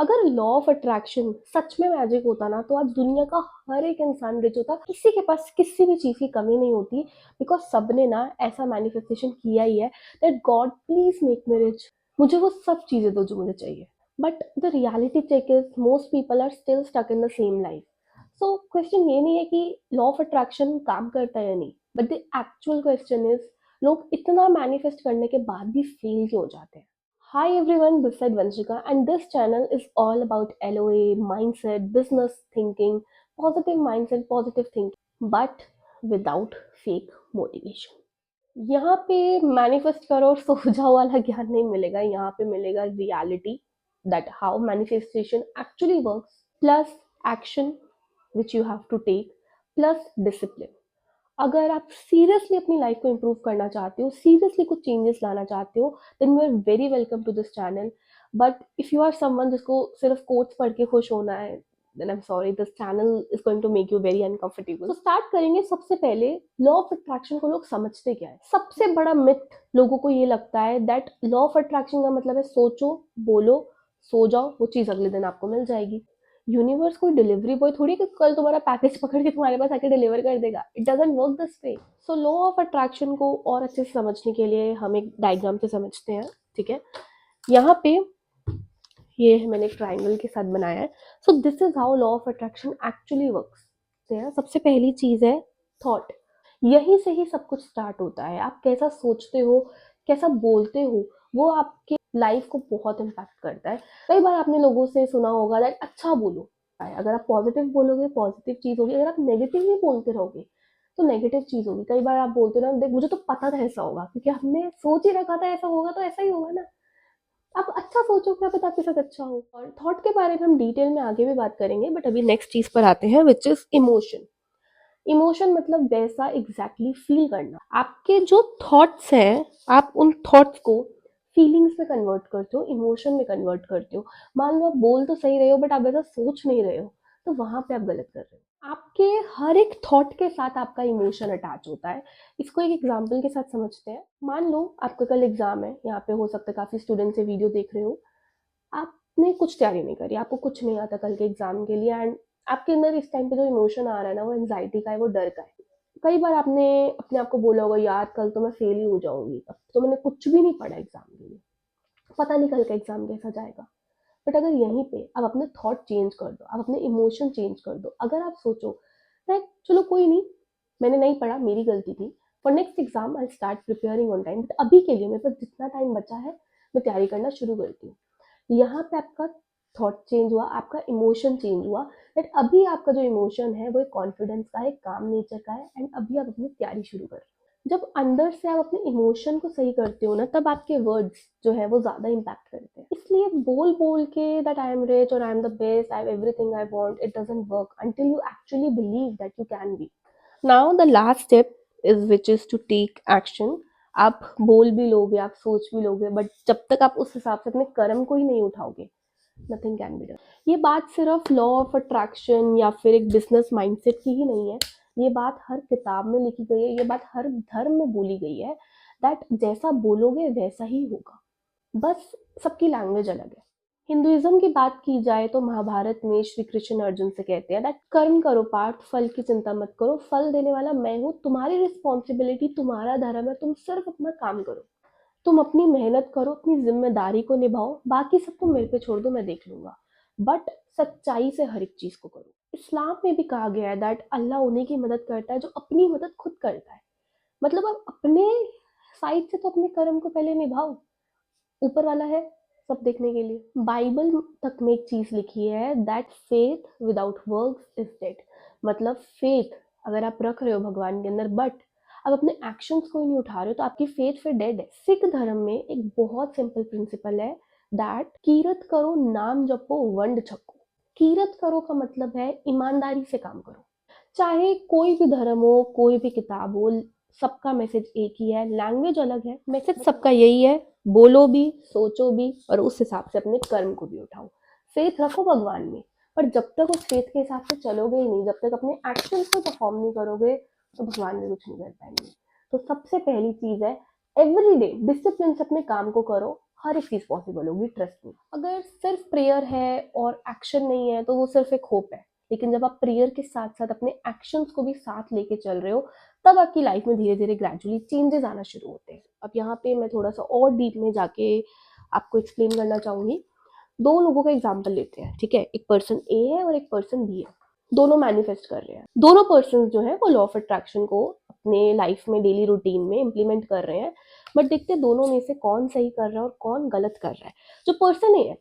अगर law of attraction सच में magic होता ना तो आज दुनिया का हर एक इंसान रिच होता, किसी के पास किसी भी चीज की कमी नहीं होती। बिकॉज सबने ना ऐसा मैनिफेस्टेशन किया ही है that God please make me rich, मुझे वो सब चीजें दो जो मुझे चाहिए। But the reality check is most people are still stuck in the same life. So question ये नहीं है कि लॉ ऑफ अट्रैक्शन काम करता है या नहीं, but the actual question is लोग इतना मैनिफेस्ट करने के बाद भी फेल क्यों हो जाते हैं। Hi everyone, this is Vanshika and this channel is all about LOA, mindset, business thinking, positive mindset, positive thinking, but without fake motivation. यहाँ पे मैनिफेस्ट करो और सो जाओ वाला ज्ञान नहीं मिलेगा, यहाँ पे मिलेगा reality that how manifestation actually works plus action which you have to take plus discipline. अगर आप सीरियसली अपनी लाइफ को इम्प्रूव करना चाहते हो, सीरियसली कुछ चेंजेस लाना चाहते हो, then you are very welcome to this channel. But if you are someone जिसको सिर्फ कोट्स पढ़ के खुश होना है, then I am sorry, this channel is going to make you very uncomfortable. तो स्टार्ट करेंगे। सबसे पहले लॉ ऑफ अट्रैक्शन को लोग समझते क्या है। सबसे बड़ा मिथ लोगों को ये लगता है दैट लॉ ऑफ अट्रैक्शन का मतलब है सोचो, बोलो, सो जाओ, वो चीज अगले दिन आपको मिल जाएगी। यूनिवर्स कोई डिलीवरी बॉय थोड़ी कि कल तुम्हारा पैकेज पकड़ के तुम्हारे पास आके डिलीवर कर देगा। It doesn't work this way. So law of attraction को और अच्छे से समझने के लिए हम एक डायग्राम से समझते हैं। ठीक है, यहाँ पे ये मैंने एक ट्राइंगल के साथ बनाया है। So this is how law of attraction actually works. सबसे पहली चीज है थॉट। यहीं से ही सब कुछ स्टार्ट होता है। आप कैसा सोचते हो, कैसा बोलते हो, वो आपके लाइफ को बहुत इम्पैक्ट करता है। कई बार आपने लोगों से सुना होगा दैट अच्छा बोलो। अगर आप पॉजिटिव बोलोगे पॉजिटिव चीज होगी, अगर आप नेगेटिव ही बोलते रहोगे तो नेगेटिव चीज होगी। कई बार आप बोलते हो ना, देख मुझे तो पता था ऐसा होगा, क्योंकि हमने सोच ही रखा था ऐसा होगा तो ऐसा ही होगा ना। आप अच्छा सोचो, क्या पता आपके साथ अच्छा हो। और थॉट के बारे में हम डिटेल में आगे भी बात करेंगे, बट अभी नेक्स्ट चीज पर आते हैं विच इज इमोशन। इमोशन मतलब वैसा एग्जैक्टली फील करना। आपके जो थॉट्स हैं, आप उन थॉट्स को फीलिंग्स में कन्वर्ट करते हो, इमोशन में कन्वर्ट करते हो। मान लो आप बोल तो सही रहे हो बट आप वैसा सोच नहीं रहे हो, तो वहां पे आप गलत कर रहे हो। आपके हर एक थॉट के साथ आपका इमोशन अटैच होता है। इसको एक एग्जाम्पल के साथ समझते हैं। मान लो आपका कल एग्जाम है, यहाँ पे हो सकता है काफी स्टूडेंट से वीडियो देख रहे हो। आपने कुछ तैयारी नहीं करी, आपको कुछ नहीं आता कल के एग्जाम के लिए, एंड आपके अंदर इस टाइम पे जो इमोशन आ रहा है ना, वो एंजाइटी का है, वो डर का है। कई बार आपने अपने आप को बोला होगा यार कल तो मैं फेल ही हो जाऊंगी, अब तो मैंने कुछ भी नहीं पढ़ा एग्जाम के लिए, पता नहीं कल का एग्जाम कैसा जाएगा। बट अगर यहीं पे आप अपने थॉट चेंज कर दो, आप अपने इमोशन चेंज कर दो, अगर आप सोचो दैट चलो कोई नहीं, मैंने नहीं पढ़ा, मेरी गलती थी, for next exam I start preparing on time, but अभी के लिए मेरे पास जितना टाइम बचा है मैं तैयारी करना शुरू करती हूँ। यहाँ पे आपका थॉट चेंज हुआ, आपका इमोशन चेंज हुआ। दैट अभी आपका जो इमोशन है वो एक कॉन्फिडेंस का है, काम नेचर का है, एंड अभी आप अपनी तैयारी शुरू कर रहे हो। जब अंदर से आप अपने इमोशन को सही करते हो ना, तब आपके वर्ड्स जो है वो ज्यादा इम्पैक्ट करते हैं। इसलिए बोल बोल के दैट आई एम रिच और I am the best, I have everything I want, it doesn't work until you actually believe that you can be. Now the last step is which is to take action. आप बोल भी लोगे, आप सोच भी लोगे, but जब तक आप उस हिसाब से अपने कर्म को ही नहीं उठाओगे, नथिंग कैन बी डन। ये बात सिर्फ लॉ ऑफ अट्रैक्शन या फिर एक बिजनेस माइंडसेट की ही नहीं है। ये बात हर किताब में लिखी गई है, ये बात हर धर्म में बोली गई है दैट जैसा बोलोगे वैसा ही होगा, बस सबकी लैंग्वेज अलग है। हिंदुइज्म की बात की जाए तो महाभारत में श्री कृष्ण अर्जुन से कहते हैं दैट कर्म करो पार्थ, फल की चिंता मत करो, फल देने वाला मैं हूँ, तुम्हारी रिस्पॉन्सिबिलिटी, तुम्हारा धर्म है, तुम सिर्फ अपना काम करो, तुम अपनी मेहनत करो, अपनी जिम्मेदारी को निभाओ, बाकी सब तुम मेरे पे छोड़ दो, मैं देख लूंगा, बट सच्चाई से हर एक चीज को करो। इस्लाम में भी कहा गया है दैट अल्लाह उन्हीं की मदद करता है जो अपनी मदद खुद करता है। मतलब आप अपने साइड से तो अपने कर्म को पहले निभाओ, ऊपर वाला है सब देखने के लिए। बाइबल तक में एक चीज लिखी है that faith without works is dead. मतलब फेथ अगर आप रख रहे हो भगवान के अंदर, बट अब अपने एक्शंस को ही नहीं उठा रहे हो, तो आपकी फेथ फिर डेड है। सिख धर्म में एक बहुत सिंपल प्रिंसिपल है दैट कीरत करो नाम जपो वंड छको। कीरत करो का मतलब है ईमानदारी से काम करो। चाहे कोई भी धर्म हो, कोई भी किताब हो, सबका मैसेज एक ही है, लैंग्वेज अलग है, मैसेज सबका यही है, बोलो भी, सोचो भी, और उस हिसाब से अपने कर्म को भी उठाओ। फेथ रखो भगवान में, पर जब तक उस फेथ के हिसाब से चलोगे ही नहीं, जब तक अपने एक्शंस को परफॉर्म नहीं करोगे, तो भगवान भी कुछ नहीं कर पाएंगे। तो सबसे पहली चीज है एवरी डे डिसिप्लिन से अपने काम को करो, हर एक चीज़ पॉसिबल होगी, ट्रस्ट मी। अगर सिर्फ प्रेयर है और एक्शन नहीं है तो वो सिर्फ एक होप है, लेकिन जब आप प्रेयर के साथ साथ अपने एक्शंस को भी साथ लेके चल रहे हो तब आपकी लाइफ में धीरे धीरे ग्रेजुअली चेंजेस आना शुरू होते हैं। अब यहाँ पे मैं थोड़ा सा और डीप में जाके आपको एक्सप्लेन करना चाहूँगी। दो लोगों का एग्जाम्पल लेते हैं, ठीक है। एक पर्सन ए है और एक पर्सन बी है, दोनों मैनिफेस्ट कर रहे हैं। दोनों पर्सन जो है वो लॉ ऑफ अट्रैक्शन को अपने लाइफ में डेली रूटीन में इम्प्लीमेंट कर रहे हैं, बट देखते हैं दोनों में से कौन सही कर रहा है और कौन गलत कर रहा है। जो पर्सन ए है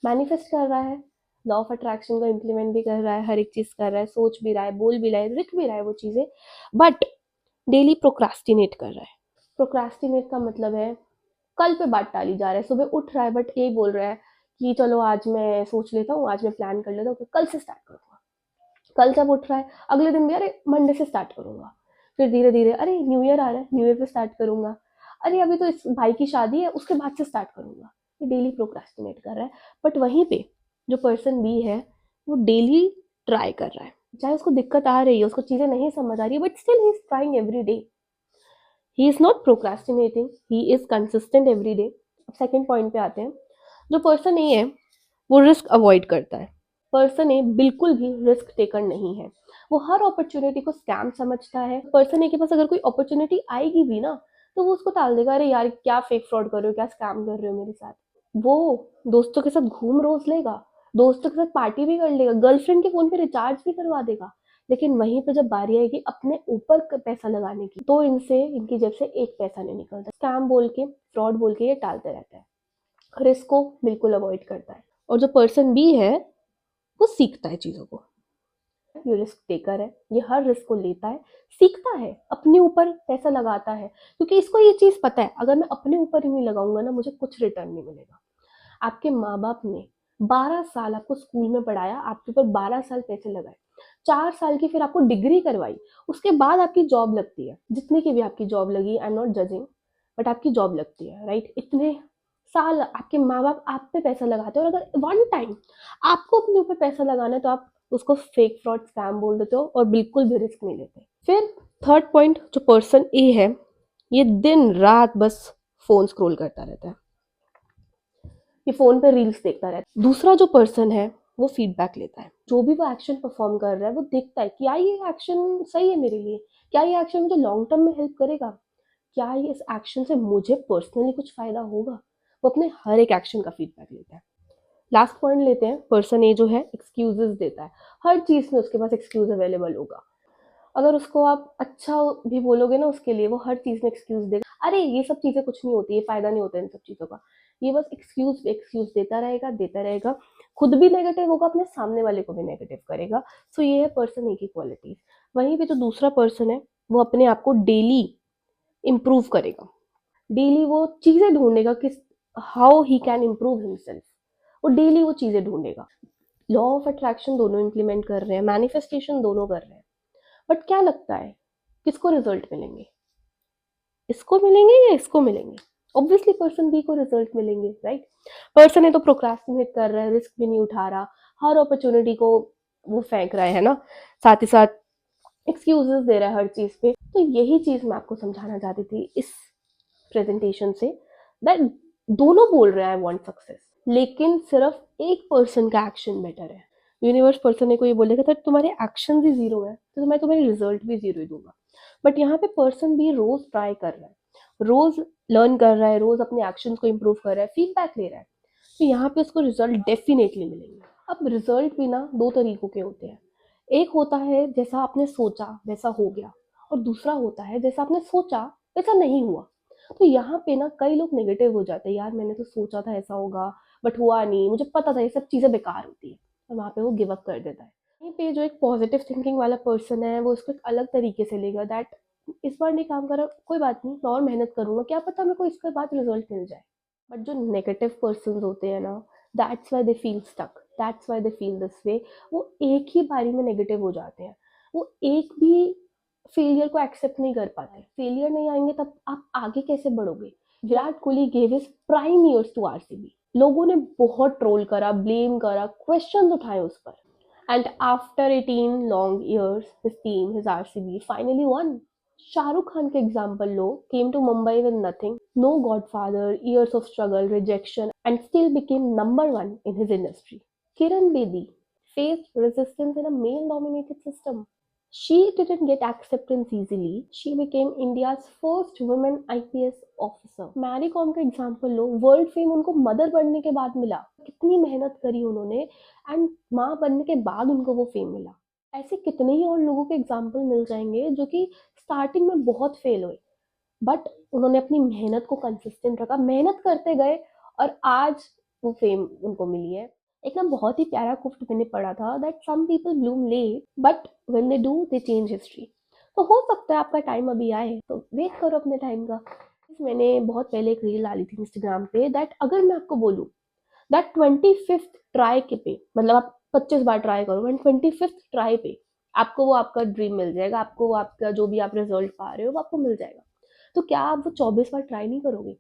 मैनिफेस्ट कर रहा है, लॉ ऑफ अट्रैक्शन को इम्प्लीमेंट भी कर रहा है, हर एक चीज कर रहा है, सोच भी रहा है, बोल भी रहा है, लिख भी रहा है वो चीजें, बट डेली प्रोक्रास्टिनेट कर रहा है। प्रोक्रास्टिनेट का मतलब है कल पे बात टाली जा रहा है। सुबह उठ रहा है बट यही बोल रहा है कि चलो आज मैं सोच लेता हूँ, आज मैं प्लान कर लेता हूँ, कल से स्टार्ट करूँगा। कल जब उठ रहा है अगले दिन भी अरे मंडे से स्टार्ट करूँगा, फिर धीरे धीरे अरे न्यू ईयर आ रहा है, न्यू ईयर पे स्टार्ट करूँगा, अरे अभी तो इस भाई की शादी है उसके बाद से स्टार्ट करूँगा। ये डेली प्रोक्रास्टिनेट कर रहा है। बट वहीं पे जो पर्सन बी है वो डेली ट्राई कर रहा है, चाहे उसको दिक्कत आ रही है, उसको चीज़ें नहीं समझ आ रही है, but still he is trying every day. He is not procrastinating, he is consistent every day. अब सेकेंड पॉइंट पे आते हैं। जो पर्सन ए है वो रिस्क अवॉइड करता है। पर्सन ए बिल्कुल भी रिस्क टेकर नहीं है, वो हर अपॉर्चुनिटी को स्कैम समझता है। पर्सन ए के पास अगर कोई अपॉर्चुनिटी आएगी भी ना तो वो उसको टाल देगा, अरे यार क्या फेक फ्रॉड कर रहे हो, क्या स्कैम कर रहे हो मेरे साथ। वो दोस्तों के साथ घूम रोज लेगा, दोस्तों के साथ पार्टी भी कर लेगा, गर्लफ्रेंड के फोन पे रिचार्ज भी करवा देगा, लेकिन वहीं पे जब बारी आएगी अपने ऊपर पैसा लगाने की तो इनसे इनकी जेब से एक पैसा नहीं निकलता। स्कैम बोल के, फ्रॉड बोल के ये टालते रहता है, रिस्क को बिल्कुल अवॉइड करता है। और जो पर्सन बी है वो सीखता है चीज़ों को, ये रिस्क टेकर है, ये हर रिस्क को लेता है, सीखता है, अपने ऊपर पैसा लगाता है, क्योंकि इसको ये चीज़ पता है अगर मैं अपने ऊपर ही नहीं लगाऊंगा ना मुझे कुछ रिटर्न नहीं मिलेगा। आपके माँ बाप ने 12 साल आपको स्कूल में पढ़ाया, आपके ऊपर 12 साल पैसे लगाए, 4 साल की फिर आपको डिग्री करवाई, उसके बाद आपकी जॉब लगती है, जितने की भी आपकी जॉब लगी, I am not judging, but आपकी जॉब लगती है, राइट। इतने साल आपके माँ बाप आप पे पैसा लगाते हैं और अगर वन टाइम आपको अपने ऊपर पैसा लगाना है तो आप उसको फेक फ्रॉड स्कैम बोल देते हो और बिल्कुल भी रिस्क नहीं लेते। फिर थर्ड पॉइंट, जो पर्सन ए है ये दिन रात बस फोन स्क्रॉल करता रहता है, ये फोन पे रील्स देखता रहता है। दूसरा जो पर्सन है वो फीडबैक लेता है, जो भी वो एक्शन परफॉर्म कर रहा है वो देखता है क्या ये एक्शन सही है मेरे लिए, क्या ये एक्शन मुझे लॉन्ग टर्म में हेल्प करेगा, क्या ये इस एक्शन से मुझे पर्सनली कुछ फायदा होगा। वो अपने हर एक एक्शन का फीडबैक लेता है। लास्ट पॉइंट लेते हैं, पर्सन ए जो है एक्सक्यूजेस देता है, हर चीज में उसके पास एक्सक्यूज अवेलेबल होगा। अगर उसको आप अच्छा भी बोलोगे ना उसके लिए वो हर चीज में एक्सक्यूज देगा, अरे ये सब चीजें कुछ नहीं होती, ये फायदा नहीं होता इन सब चीजों का, ये बस एक्सक्यूज एक्सक्यूज देता रहेगा, खुद भी नेगेटिव होगा, अपने सामने वाले को भी नेगेटिव करेगा। सो ये है पर्सन ए की क्वालिटीज। वहीं पे जो दूसरा पर्सन है वो अपने आप को डेली इम्प्रूव करेगा, डेली वो चीजें ढूंढेगा कि how he can improve himself, वो डेली वो चीजें ढूंढेगा। लॉ ऑफ अट्रैक्शन दोनों इंप्लीमेंट कर रहे हैं, मैनिफेस्टेशन दोनों कर रहे हैं, बट क्या लगता है किसको रिजल्ट मिलेंगे, इसको मिलेंगे या इसको मिलेंगे? ऑब्वियसली पर्सन बी को रिजल्ट मिलेंगे, राइट। पर्सन है तो प्रोक्रास्टिनेट कर रहा है, रिस्क भी नहीं उठा रहा, हर अपॉर्चुनिटी को वो फेंक रहा है ना, साथ ही साथ एक्सक्यूजेस दे रहा है हर चीज पे। तो यही चीज मैं आपको समझाना चाहती थी इस प्रेजेंटेशन से, दैट दोनों बोल रहे हैं आई वांट सक्सेस, लेकिन सिर्फ एक पर्सन का एक्शन बेटर है। यूनिवर्स पर्सन ने को ये बोलेगा था तुम्हारे एक्शन ही जीरो है तो मैं तुम्हें रिजल्ट भी जीरो ही दूंगा, बट यहाँ पे पर्सन भी रोज ट्राई कर रहा है, रोज लर्न कर रहा है, रोज अपने एक्शंस को इम्प्रूव कर रहा है, फीडबैक ले रहा है, तो यहाँ पे उसको रिजल्ट डेफिनेटली मिलेंगे। अब रिजल्ट भी ना दो तरीकों के होते हैं, एक होता है जैसा आपने सोचा वैसा हो गया, और दूसरा होता है जैसा आपने सोचा वैसा नहीं हुआ। तो यहाँ पे ना कई लोग नेगेटिव हो जाते हैं, यार मैंने तो सोचा था ऐसा होगा बट हुआ नहीं, मुझे पता था ये सब चीज़ें बेकार होती है, और वहाँ पे वो गिव अप कर देता है। यहीं पे जो एक पॉजिटिव थिंकिंग वाला पर्सन है वो इसको एक अलग तरीके से लेगा, दैट इस बार नहीं काम करा कोई बात नहीं, मैं और मेहनत करूंगा, क्या पता मेरे को इसके बाद रिजल्ट मिल जाए। बट जो नेगेटिव पर्सन होते हैं ना, that's why they feel stuck, that's why they feel this way. वो एक ही बारी में नेगेटिव हो जाते हैं, वो एक भी फेलियर को एक्सेप्ट नहीं कर पाते। फेलियर नहीं आएंगे तब आप आगे कैसे बढ़ोगे। Virat Kohli gave his prime years to RCB, लोगों ने बहुत ट्रोल करा, ब्लेम करा, क्वेश्चन उठाए उस पर, and after 18 long years his team, his RCB finally won, Shahrukh Khan का एग्जाम्पल लो, came to Mumbai with nothing, no godfather, years of struggle, rejection, and still became number one in his industry. Kiran Bedi faced resistance in a male-dominated system. She didn't get acceptance easily. She became India's first women IPS officer. Mary Kom का example लो, world fame उनको mother बनने के बाद मिला। कितनी मेहनत करी उन्होंने, एंड माँ बनने के बाद उनको वो फेम मिला। ऐसे कितने ही और लोगों के एग्जाम्पल मिल जाएंगे जो कि स्टार्टिंग में बहुत फेल हुए, बट उन्होंने अपनी मेहनत को कंसिस्टेंट रखा, मेहनत करते गए, और आज वो फेम उनको मिली है। एक ना बहुत ही प्यारा कोट मैंने पढ़ा था, that some people bloom late but when they do they change history. तो हो सकता है आपका टाइम अभी आए, तो वेट करो अपने टाइम का। मैंने बहुत पहले एक रील डाली थी इंस्टाग्राम पे, दैट अगर मैं आपको बोलूँ दैट 25th ट्राई के पे, मतलब आप 25 बार ट्राई करो, एंड 25th ट्राई पे आपको वो आपका ड्रीम मिल जाएगा, आपको वो आपका जो भी आप रिजल्ट पा रहे हो वो आपको मिल जाएगा। तो क्या आप वो 24 बार ट्राई नहीं करोगे,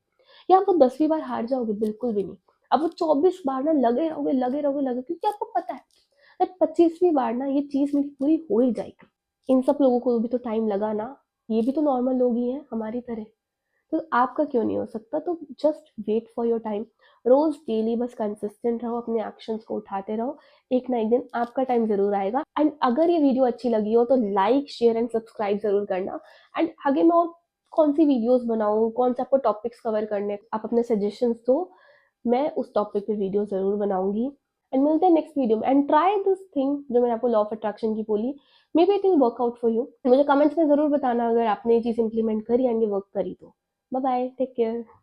या आप वो 10वीं बार हार जाओगे? बिल्कुल भी नहीं। अब वो 24 बार ना लगे रहोगे लगे रहोगे लगे, क्योंकि आपको पता है दैट 25वीं बार ना ये चीज़ मेरी पूरी हो ही जाएगी। इन सब लोगों को भी तो टाइम लगा ना, ये भी तो नॉर्मल लोग ही हैं हमारी तरह। तो आपका क्यों नहीं हो सकता? तो just wait for your time. रोज डेली बस कंसिस्टेंट रहो, अपने एक्शंस को उठाते रहो, एक ना एक दिन आपका टाइम जरूर आएगा। एंड अगर ये वीडियो अच्छी लगी हो तो लाइक शेयर एंड सब्सक्राइब जरूर करना। एंड आगे मैं और कौन सी वीडियोस बनाऊँ, कौन से आपको टॉपिक्स कवर करने, आप अपने सजेशंस दो, मैं उस टॉपिक पे वीडियो जरूर बनाऊंगी। एंड मिलते हैं नेक्स्ट वीडियो में। एंड ट्राई दिस थिंग जो मैंने आपको लॉ ऑफ अट्रैक्शन की बोली, may be it will work out for you. मुझे कमेंट्स में जरूर बताना अगर आपने ये चीज़ इंप्लीमेंट करी एंड ये वर्क करी तो। Bye bye. Take care.